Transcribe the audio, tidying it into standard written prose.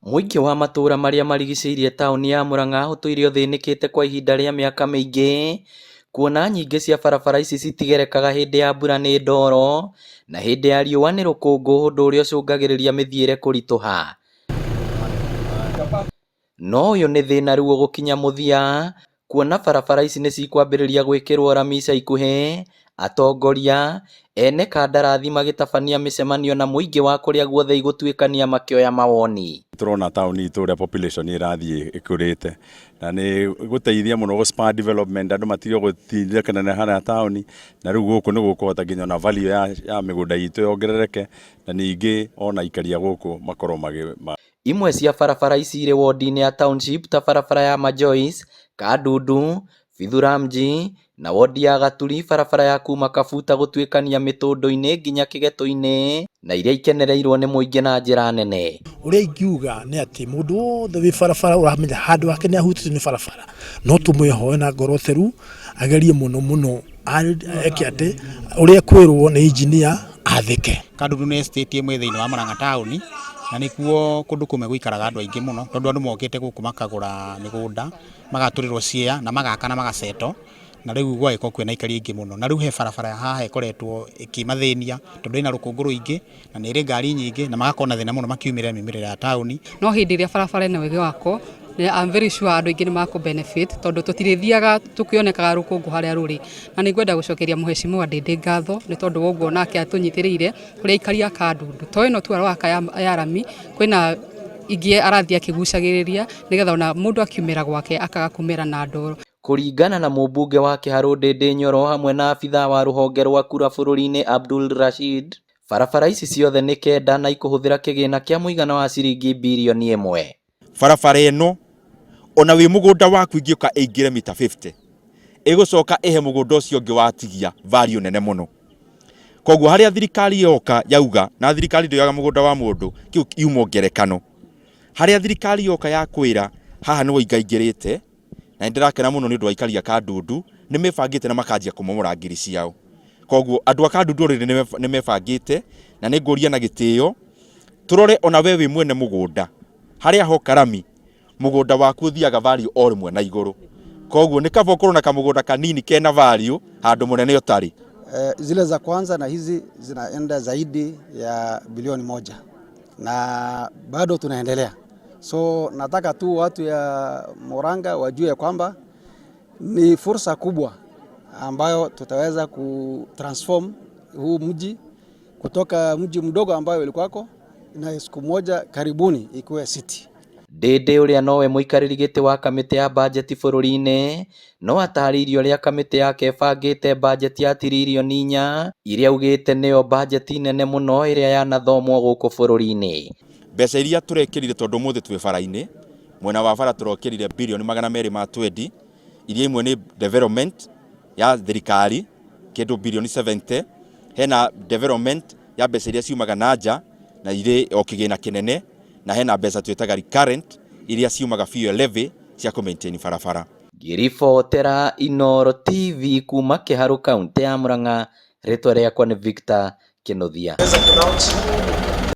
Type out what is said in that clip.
Mũingĩ wa matũũra marĩa marigicĩirie taũni ya Murang'a ũtũire ũthĩnĩkĩte kwa ihinda rĩa mĩaka mĩingĩ, kuona nyingĩ cia barabara ici citigerekaga hĩndĩ ya mbura nĩ ndoro, na hĩndĩ ya riũa nĩ rũkũngũ, ũndũ ũrĩa ũcũngagĩrĩria mĩthiĩre kũritũha. No ũyũ nĩ thĩna rĩu ũgũkinya mũthia, kuona barabara ici nĩ cikwambĩrĩria gwĩkĩrwo rami ica ikuhĩ, atongoria, ene kandarathi magĩtabania mĩcemanio na mũingĩ wa kũrĩa guothe igũtuĩkania makĩoya mawoni. Turona tauni itu ria population irathie ikurite na ni guteithia muno go smart development andu matirio gutindikana hana tauni na riu guku ni gukuhota nginya na value ya migunda itu yongerereke na ningi ona ikaria guku makorwo imwe cia barabara ici irĩ wodi-inĩ ya township ta barabara ya Majoice, Kandundu, Fithuramji na wodi ya Gaturi, barabara ya kuma Kabuta gũtuĩkania Mĩtũndũ-inĩ nginya Kĩgeto-inĩ, na iria ikenereirwo nĩ mũingĩ na njĩra nene. Ũrĩa ingiuga nĩ atĩ mũndũ wothe wĩ barabara ũramenya handũ hake nĩ ahutĩtio nĩ barabara, no tũmwĩhoe na ngoro theru agerie mũno eke atĩ ũrĩa kwĩrwo nĩ engineer athĩke. Kandundu nĩ estate ĩmwe thĩinĩ wa Murang'a taũni, na nĩkuo kũndũ kũmwe gũikaraga andũ aingĩ mũno, tondũ andũ mokĩte gũkũ makagũra mĩgũnda, magatũrĩrwo ciea na magaka na magaceto, na rĩu gwagĩkorwo kwĩna aikari aingĩ mũno, na rĩu he barabara haha ĩkoretwo ĩkĩmathĩnia tondũ ĩna rũkũngũ rũingĩ na nĩ ĩrĩ ngari nyingĩ na magakorwo na thĩna mũno makiumĩrĩra mĩumĩrĩre ya taũni. No hĩndĩ ĩrĩa barabara ĩna wega wako, I'm very sure andũ aingĩ nĩ makũ-benefit tondũ tũtirĩthiaga tũkĩonekaga rũkũngũ harĩa rũrĩ, na nĩ ngwenda gũcokeria Mheshimiwa Ndindi ngatho nĩ tondũ woguo nake atũnyitĩrĩire kũrĩa aikari a Kandundu. To ĩno tu arwaka ya rami, kwĩna ingĩ arathiĩ akĩgucagĩrĩria nĩgetha ona mũndũ akiumĩra gwake akaga kumĩra na ndoro. Kũringana na mũmbunge wa Kĩharũ Ndindi Nyoro hamwe na abitha wa rũhonge rwa kura bũrũri-inĩ Abdul Rashid, barabara ici ciothe nĩ kenda na ikũhũthĩra kĩgĩna kĩa mũigana wa ciringi birioni 1. Barabara ĩno ona wĩ mũgũnda waku ingĩũka ĩingĩre mita 50 ĩgũcoka ihe mũgũnda ũcio ũngĩ watigia value nene mũno. Koguo harĩa thirikari yoka yauga, na thirikari ndĩoyaga mũgũnda wa mũndũ, kĩu iumo ngerekano. Harĩa thirikari yoka ya kwĩra haha nĩ waingaingĩrĩte, na ndirakena mũno nĩ ũndũ wa aikari a Kandundu nĩ mebangĩte na makanjia kũmomora ngiri ciao. Koguo andũ a Kandundu nĩ mebangĩte na nĩ ngũria na gĩtĩo tũrore ona we wĩ mwene mũgũnda harĩa hoka rami mũgũnda waku ũthiaga value o rĩmwe na igũrũ. Koguo nĩ kaba ũkorwo na kamũgũnda kanini kena value handũ mũnene ũtarĩ. Zile za kwanza na hizi zinaenda zaidi ya bilioni 1 na bado tunaendelea. So nataka tu watu ya Murang'a wajue kwamba ni fursa kubwa ambayo tutaweza kutransform huu mji kutoka mji mdogo ambayo ulikuwako na siku moja karibuni ikuwe city. Ndindi ũrĩa nowe mũikarĩri gĩtĩ wa kamĩtĩ ya bajeti bũrũri-inĩ no atarĩirie ũrĩa kamĩtĩ yake ĩbangĩte bajeti ya tiririoni 4 iria augĩte nĩyo bajeti nene mũno ĩrĩa yanathomwo gũkũ bũrũri-inĩ. Mbeca iria tũrekĩrire tondũ mũthĩ twĩ bara-inĩ, mwena wa bara tũrekĩrire birioni 220 iria imwe nĩ development ya thirikari kĩndũ birioni 70, hena development ya mbeca iria ciumaga na nja na irĩ o kĩgĩna kĩnene, na hena mbeca twĩtaga recurrent iria ciumaga fuel levy cia kũ-maintain barabara. Ngĩribotera Inooro TV kuma Kĩharũ kaunti ya Murang'a, rĩtwa rĩakwa nĩ Victor Kĩnuthia.